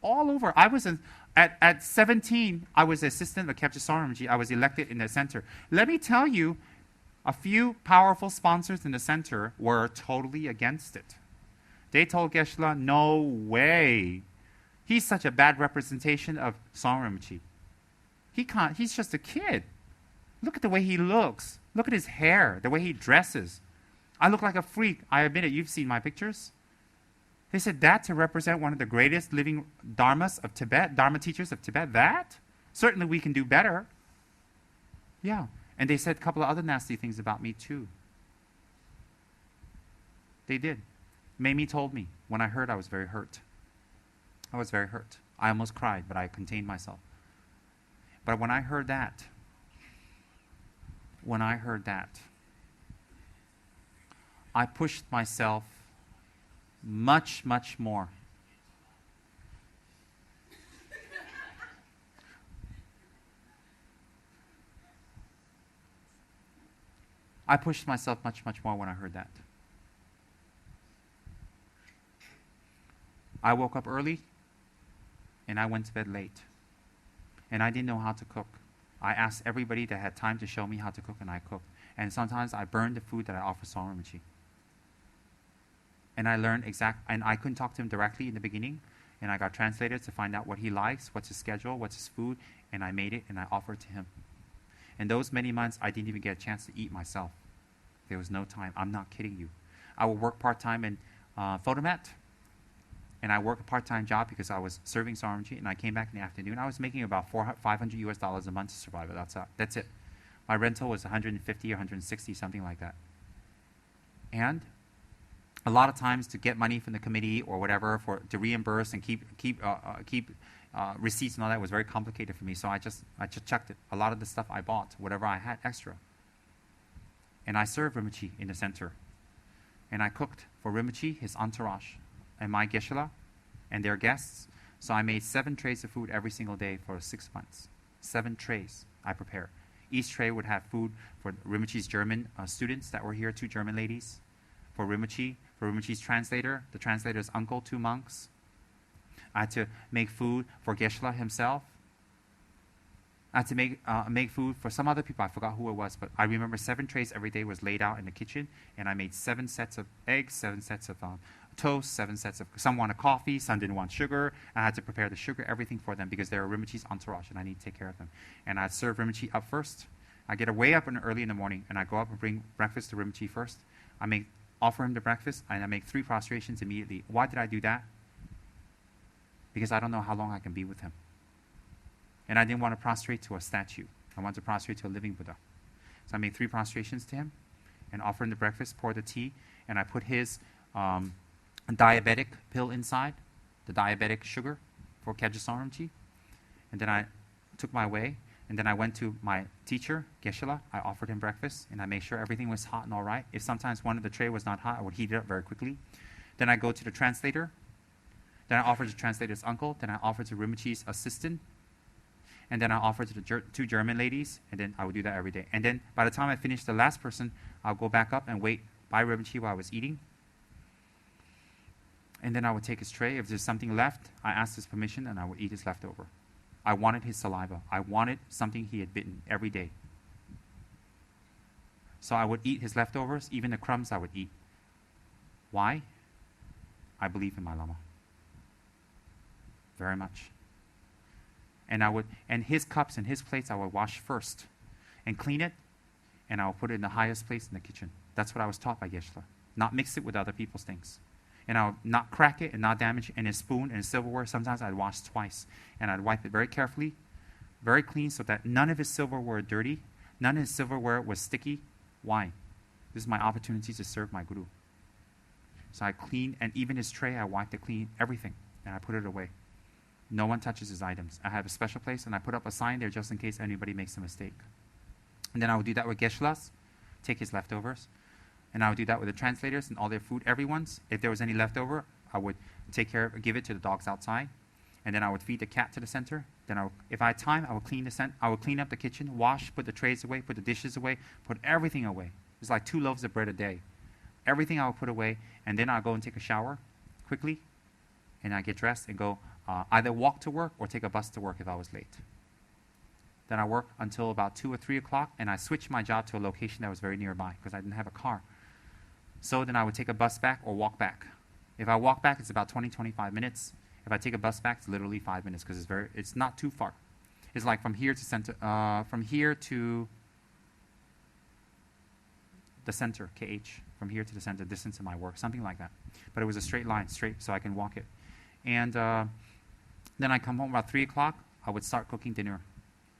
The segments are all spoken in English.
all over. I was at 17, I was assistant of Kyabje Zong Rinpoche. I was elected in the center. Let me tell you, a few powerful sponsors in the center were totally against it. They told Geshe-la, no way. He's such a bad representation of Zong Rinpoche. He's just a kid. Look at the way he looks. Look at his hair, the way he dresses. I look like a freak. I admit it. You've seen my pictures. They said that to represent one of the greatest living dharmas of Tibet, dharma teachers of Tibet, that? Certainly we can do better. Yeah. And they said a couple of other nasty things about me too. They did. Mamie told me. When I heard, I was very hurt. I was very hurt. I almost cried, but I contained myself. But when I heard that, I pushed myself much, much more. I pushed myself much, much more when I heard that. I woke up early and I went to bed late. And I didn't know how to cook. I asked everybody that had time to show me how to cook, and I cooked. And sometimes I burned the food that I offered Zong Rinpoche. And I learned and I couldn't talk to him directly in the beginning. And I got translators to find out what he likes, what's his schedule, what's his food, and I made it and I offered it to him. In those many months, I didn't even get a chance to eat myself. There was no time. I'm not kidding you. I would work part-time in Photomat, and I worked a part-time job because I was serving Zong Rinpoche, and I came back in the afternoon. I was making about $500 US a month to survive. That's it. My rental was 150 or 160, something like that. And a lot of times to get money from the committee or whatever to reimburse and keep receipts and all that was very complicated for me. So I just chucked it. A lot of the stuff I bought, whatever I had extra. And I served Rinpoche in the center. And I cooked for Rinpoche, his entourage, and my Geshe-la and their guests. So I made 7 trays of food every single day for 6 months. 7 trays I prepared. Each tray would have food for Rinpoche's German students that were here, 2 German ladies. For Rinpoche's translator, the translator's uncle, 2 monks. I had to make food for Geshe-la himself. I had to make food for some other people. I forgot who it was, but I remember 7 trays every day was laid out in the kitchen, and I made 7 sets of eggs, 7 sets of toast, 7 sets of, some wanted coffee, some didn't want sugar. I had to prepare the sugar, everything for them because they were Rinpoche's entourage, and I need to take care of them. And I'd serve Rinpoche up first. I get way up early in the morning, and I go up and bring breakfast to Rinpoche first. Offer him the breakfast, and I make 3 prostrations immediately. Why did I do that? Because I don't know how long I can be with him. And I didn't want to prostrate to a statue. I wanted to prostrate to a living Buddha. So I made 3 prostrations to him and offer him the breakfast, pour the tea, and I put his diabetic pill inside, the diabetic sugar for Kyabje Zong Rinpoche. And then I took my way, and then I went to my teacher, Geshe-la. I offered him breakfast, and I made sure everything was hot and all right. If sometimes one of the tray was not hot, I would heat it up very quickly. Then I go to the translator. Then I offer to the translator's uncle. Then I offer to Rinpoche's assistant. And then I offer to the 2 German ladies. And then I would do that every day. And then by the time I finish the last person, I'll go back up and wait by Rinpoche while I was eating. And then I would take his tray. If there's something left, I asked his permission, and I would eat his leftover. I wanted his saliva. I wanted something he had bitten every day. So I would eat his leftovers, even the crumbs I would eat. Why? I believe in my Lama. Very much. And his cups and his plates I would wash first and clean it, and I would put it in the highest place in the kitchen. That's what I was taught by Geshe-la. Not mix it with other people's things. And I would not crack it and not damage it. And his spoon and his silverware, sometimes I'd wash twice. And I'd wipe it very carefully, very clean, so that none of his silverware were dirty. None of his silverware was sticky. Why? This is my opportunity to serve my Guru. So I clean, and even his tray, I wiped it clean, everything. And I put it away. No one touches his items. I have a special place, and I put up a sign there just in case anybody makes a mistake. And then I would do that with Geshe-las, take his leftovers. And I would do that with the translators and all their food, everyone's. If there was any leftover, I would give it to the dogs outside. And then I would feed the cat to the center. Then if I had time, I would clean up the kitchen, wash, put the trays away, put the dishes away, put everything away. It's like 2 loaves of bread a day. Everything I would put away, and then I'll go and take a shower quickly, and I get dressed and go either walk to work or take a bus to work if I was late. Then I work until about 2 or 3 o'clock, and I switched my job to a location that was very nearby because I didn't have a car. So then I would take a bus back or walk back. If I walk back, it's about 20, 25 minutes. If I take a bus back, it's literally 5 minutes because it's not too far. It's like from here to from here to the center, KH, from here to the center, distance of my work, something like that. But it was a straight line, straight, so I can walk it. And then I come home about 3 o'clock. I would start cooking dinner.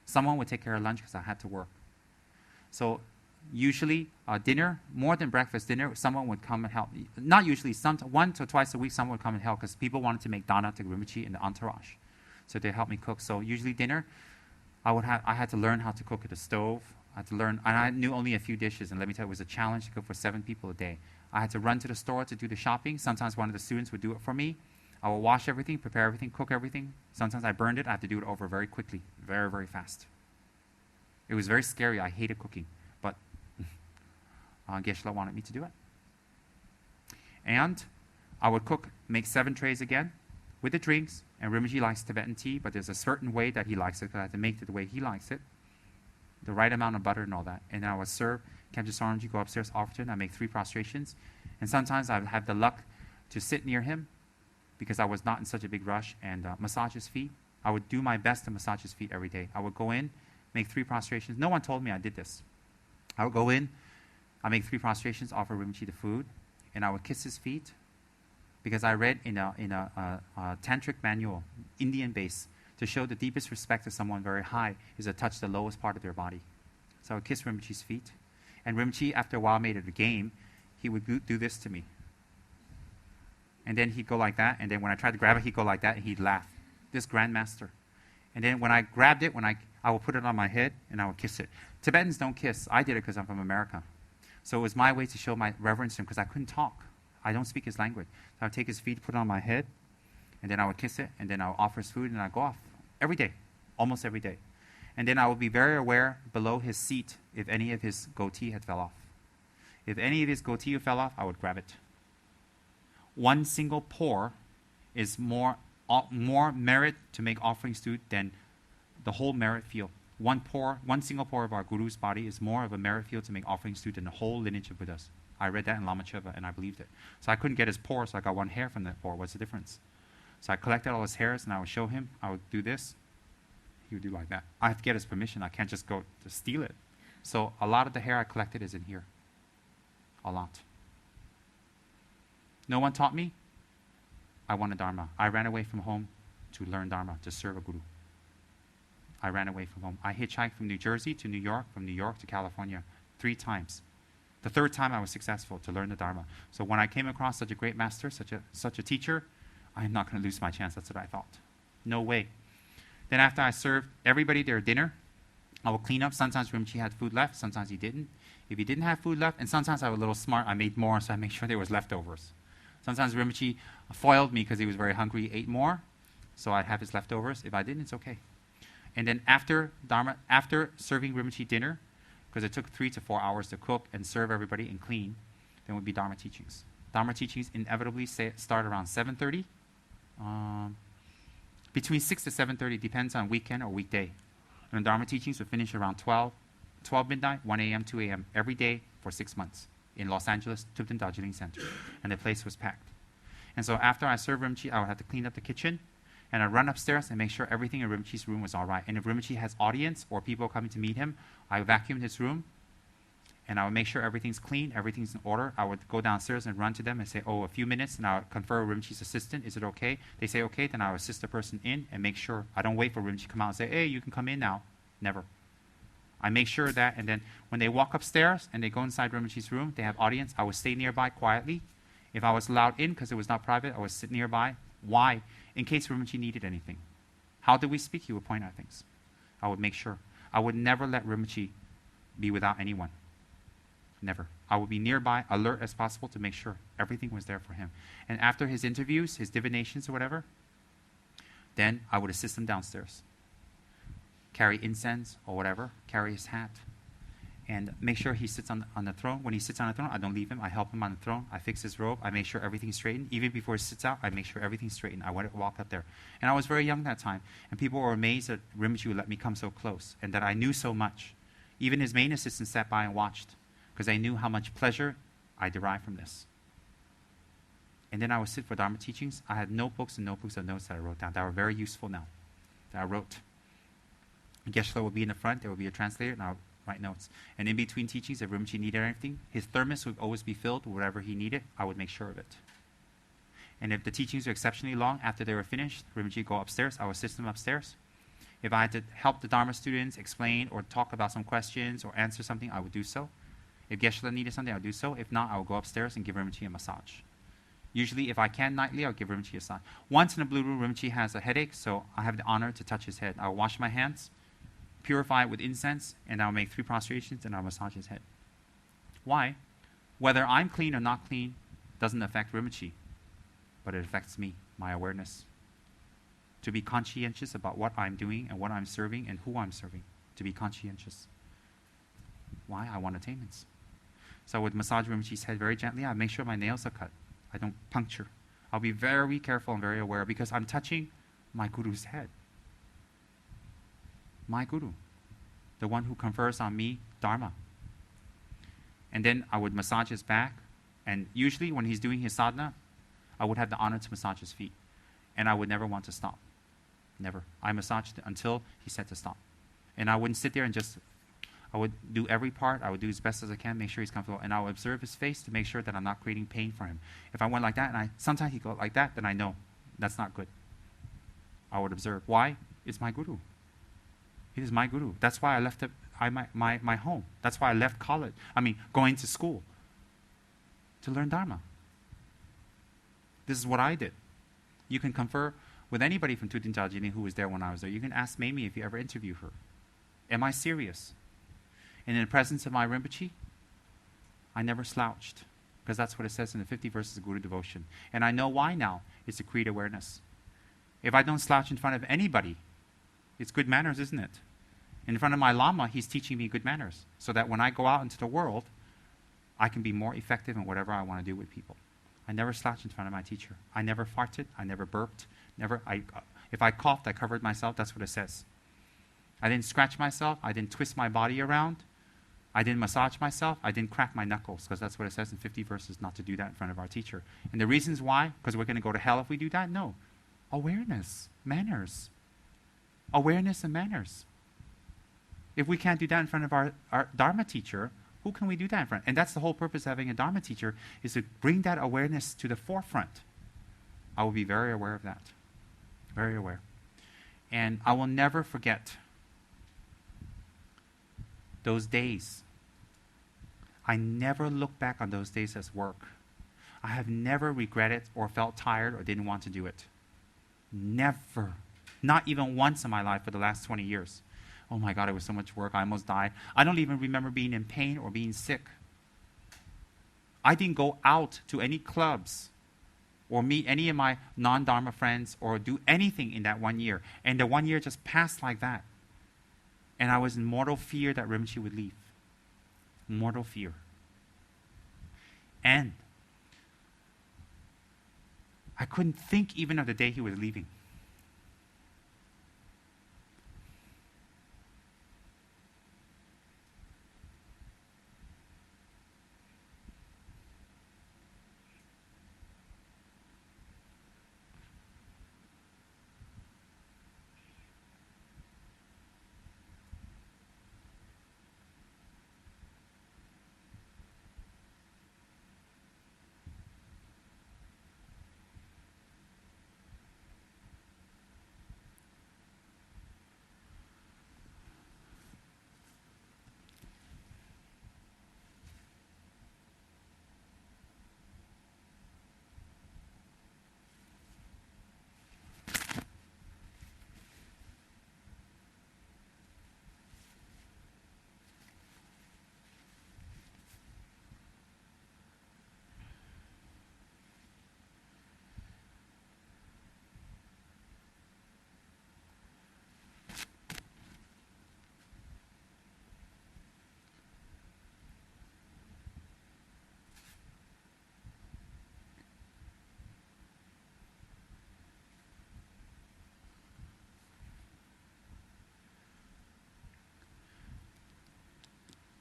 Someone would take care of lunch because I had to work. So usually dinner, more than breakfast, dinner, someone would come and help. Not usually, once or twice a week, someone would come and help because people wanted to make dana to Rinpoche in the entourage. So they helped me cook. So usually dinner, I had to learn how to cook at the stove. I had to learn, and I knew only a few dishes, and let me tell you, it was a challenge to cook for 7 people a day. I had to run to the store to do the shopping. Sometimes one of the students would do it for me. I will wash everything, prepare everything, cook everything. Sometimes I burned it. I have to do it over very quickly, very, very fast. It was very scary. I hated cooking, but Geshe-la wanted me to do it. And I would cook, make 7 trays again with the drinks. And Rinpoche likes Tibetan tea, but there's a certain way that he likes it because I have to make it the way he likes it. The right amount of butter and all that. And then I would serve. Kyabje Zong Rinpoche go upstairs often. I make 3 prostrations. And sometimes I would have the luck to sit near him because I was not in such a big rush, and massage his feet. I would do my best to massage his feet every day. I would go in, make 3 prostrations. No one told me I did this. I would go in, I make 3 prostrations, offer Rinpoche the food, and I would kiss his feet because I read in a tantric manual, Indian base, to show the deepest respect to someone very high is to touch the lowest part of their body. So I would kiss Rinpoche's feet, and Rinpoche, after a while, made it a game. He would do this to me. And then he'd go like that, and then when I tried to grab it, he'd go like that, and he'd laugh. This grandmaster. And then when I grabbed it, I would put it on my head, and I would kiss it. Tibetans don't kiss. I did it because I'm from America. So it was my way to show my reverence to him because I couldn't talk. I don't speak his language. So I would take his feet, put it on my head, and then I would kiss it, and then I would offer his food, and I'd go off. Every day. Almost every day. And then I would be very aware below his seat if any of his goatee had fell off. If any of his goatee fell off, I would grab it. One single pore is more merit to make offerings to than the whole merit field. One single pore of our guru's body is more of a merit field to make offerings to than the whole lineage of Buddhas. I read that in Lama Chöpa, and I believed it. So I couldn't get his pore, so I got 1 hair from that pore. What's the difference? So I collected all his hairs, and I would show him. I would do this. He would do like that. I have to get his permission. I can't just go to steal it. So a lot of the hair I collected is in here. A lot. No one taught me. I wanted Dharma. I ran away from home to learn Dharma, to serve a guru. I ran away from home. I hitchhiked from New Jersey to New York, from New York to California 3 times. The 3rd time I was successful to learn the Dharma. So when I came across such a great master, such a teacher, I'm not going to lose my chance. That's what I thought. No way. Then after I served everybody their dinner, I would clean up. Sometimes Rinpoche had food left. Sometimes he didn't. If he didn't have food left, and sometimes I was a little smart, I made more, so I made sure there was leftovers. Sometimes Rinpoche foiled me because he was very hungry, ate more, so I'd have his leftovers. If I didn't, it's okay. And then after serving Rinpoche dinner, because it took 3 to 4 hours to cook and serve everybody and clean, then would be Dharma teachings. Dharma teachings inevitably start around 7:30. Between 6 to 7:30, depends on weekend or weekday. And Dharma teachings would finish around 12 midnight, 1 a.m., 2 a.m. every day for 6 months in Los Angeles, Tupten Darjeeling Center. And the place was packed. And so after I served Rinpoche, I would have to clean up the kitchen, and I'd run upstairs and make sure everything in Rinpoche's room was all right. And if Rinpoche has audience or people coming to meet him, I vacuumed his room, and I would make sure everything's clean, everything's in order. I would go downstairs and run to them and say, a few minutes, and I would confer with Rinpoche's assistant. Is it okay? They say okay, then I would assist the person in and make sure. I don't wait for Rinpoche to come out and say, hey, you can come in now. Never. I make sure that, and then when they walk upstairs and they go inside Rinpoche's room, they have audience, I would stay nearby quietly. If I was allowed in because it was not private, I would sit nearby. Why? In case Rinpoche needed anything. How did we speak? He would point out things. I would make sure. I would never let Rinpoche be without anyone. Never. I would be nearby, alert as possible to make sure everything was there for him. And after his interviews, his divinations or whatever, then I would assist him downstairs. Carry incense or whatever, carry his hat. and make sure he sits on the throne. When he sits on the throne, I don't leave him. I help him on the throne. I fix his robe. I make sure everything's straightened. Even before he sits out, I make sure everything's straightened. I walk up there. And I was very young that time, and people were amazed that Rinpoche would let me come so close and that I knew so much. Even his main assistant sat by and watched because they knew how much pleasure I derived from this. And then I would sit for Dharma teachings. I had notebooks and notebooks of notes that I wrote down that were very useful now, that I wrote. Geshe-la would be in the front. There would be a translator, and I would write notes. And in between teachings, if Rinpoche needed anything, his thermos would always be filled with whatever he needed. I would make sure of it. And if the teachings were exceptionally long, after they were finished, Rinpoche would go upstairs. I would assist him upstairs. If I had to help the Dharma students explain or talk about some questions or answer something, I would do so. If Geshe-la needed something, I would do so. If not, I would go upstairs and give Rinpoche a massage. Usually, if I can nightly, I'll give Rinpoche a massage. Once in a blue room, Rinpoche has a headache, so I have the honor to touch his head. I'll wash my hands, purify it with incense, and I'll make 3 prostrations, and I'll massage his head. Why? Whether I'm clean or not clean doesn't affect Rinpoche, but it affects me, my awareness. To be conscientious about what I'm doing and what I'm serving and who I'm serving. To be conscientious. Why? I want attainments. So I would massage Rinpoche's head very gently. I make sure my nails are cut. I don't puncture. I'll be very careful and very aware because I'm touching my guru's head. My guru. The one who confers on me Dharma. And then I would massage his back. And usually when he's doing his sadhana, I would have the honor to massage his feet. And I would never want to stop. Never. I massaged until he said to stop. And I wouldn't sit there and I would do every part. I would do as best as I can, make sure he's comfortable. And I would observe his face to make sure that I'm not creating pain for him. If I went like that, and sometimes he'd go like that, then I know that's not good. I would observe. Why? It's my guru. It is my guru. That's why I left my home. That's why I left college. Going to school to learn Dharma. This is what I did. You can confer with anybody from Tutin Jajini who was there when I was there. You can ask Mamie if you ever interview her. Am I serious? And in the presence of my Rinpoche, I never slouched. Because that's what it says in the 50 verses of Guru Devotion. And I know why now. It's to create awareness. If I don't slouch in front of anybody, it's good manners, isn't it? In front of my Lama, he's teaching me good manners. So that when I go out into the world, I can be more effective in whatever I want to do with people. I never slouched in front of my teacher. I never farted. I never burped. If I coughed, I covered myself. That's what it says. I didn't scratch myself. I didn't twist my body around. I didn't massage myself. I didn't crack my knuckles, because that's what it says in 50 verses, not to do that in front of our teacher. And the reasons why, because we're going to go to hell if we do that? No. Awareness, manners. Awareness and manners. If we can't do that in front of our Dharma teacher, who can we do that in front? And that's the whole purpose of having a Dharma teacher, is to bring that awareness to the forefront. I will be very aware of that. Very aware. And I will never forget those days. I never look back on those days as work. I have never regretted or felt tired or didn't want to do it. Never. Not even once in my life for the last 20 years. Oh my God, it was so much work. I almost died. I don't even remember being in pain or being sick. I didn't go out to any clubs or meet any of my non-Dharma friends or do anything in that 1 year. And the 1 year just passed like that. And I was in mortal fear that Rinpoche would leave. Mortal fear. And I couldn't think even of the day he was leaving.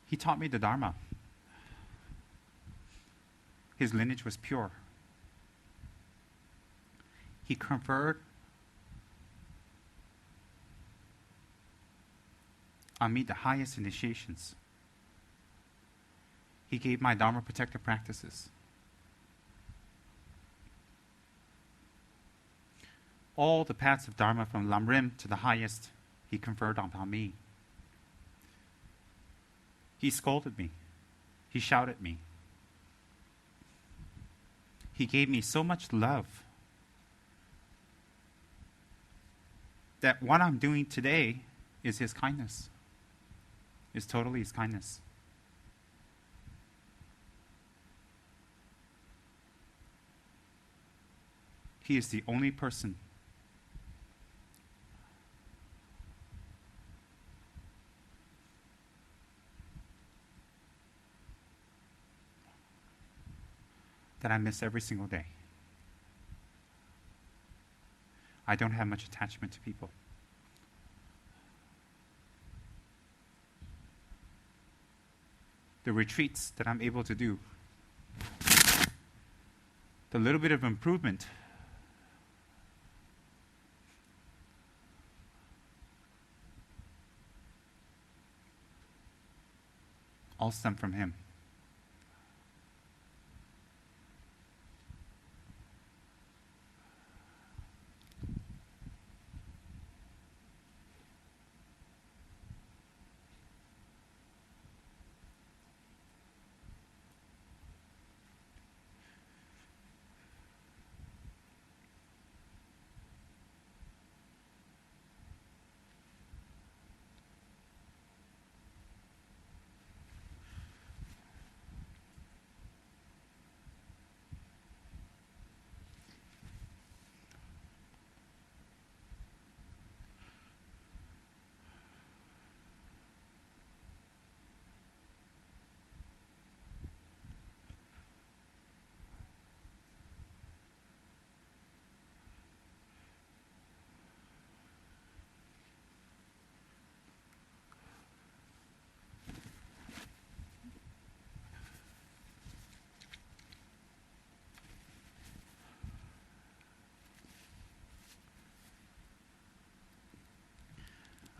He taught me the Dharma. His lineage was pure. He conferred on me the highest initiations. He gave my Dharma protective practices. All the paths of Dharma from Lamrim to the highest, he conferred upon me. He scolded me. He shouted at me. He gave me so much love that what I'm doing today is his kindness. It's totally his kindness. He is the only person that I miss every single day. I don't have much attachment to people. The retreats that I'm able to do, the little bit of improvement all stem from him.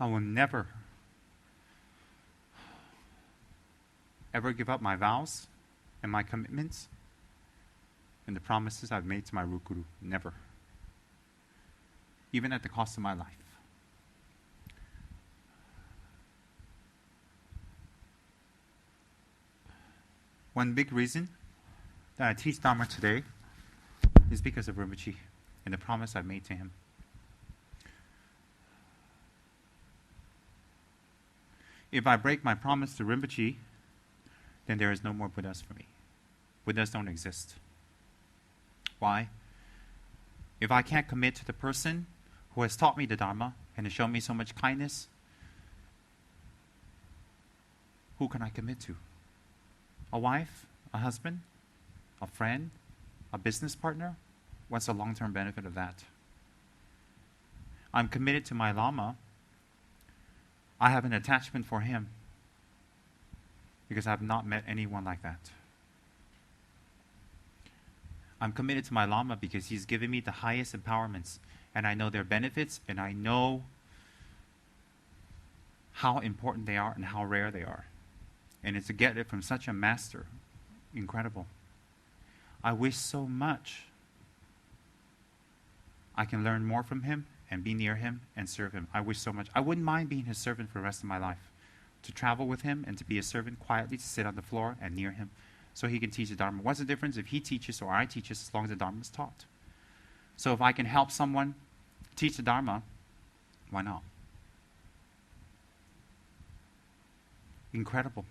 I will never, ever give up my vows and my commitments and the promises I've made to my root guru. Never. Even at the cost of my life. One big reason that I teach Dharma today is because of Rinpoche and the promise I've made to him. If I break my promise to Rinpoche, then there is no more Buddhas for me. Buddhas don't exist. Why? If I can't commit to the person who has taught me the Dharma and has shown me so much kindness, who can I commit to? A wife? A husband? A friend? A business partner? What's the long-term benefit of that? I'm committed to my Lama. I have an attachment for him because I have not met anyone like that. I'm committed to my Lama because he's given me the highest empowerments, and I know their benefits, and I know how important they are and how rare they are. And it's to get it from such a master. Incredible. I wish so much I can learn more from him and be near him and serve him. I wish so much. I wouldn't mind being his servant for the rest of my life. To travel with him and to be a servant quietly, to sit on the floor and near him so he can teach the Dharma. What's the difference if he teaches or I teach as long as the Dharma is taught? So if I can help someone teach the Dharma, why not? Incredible.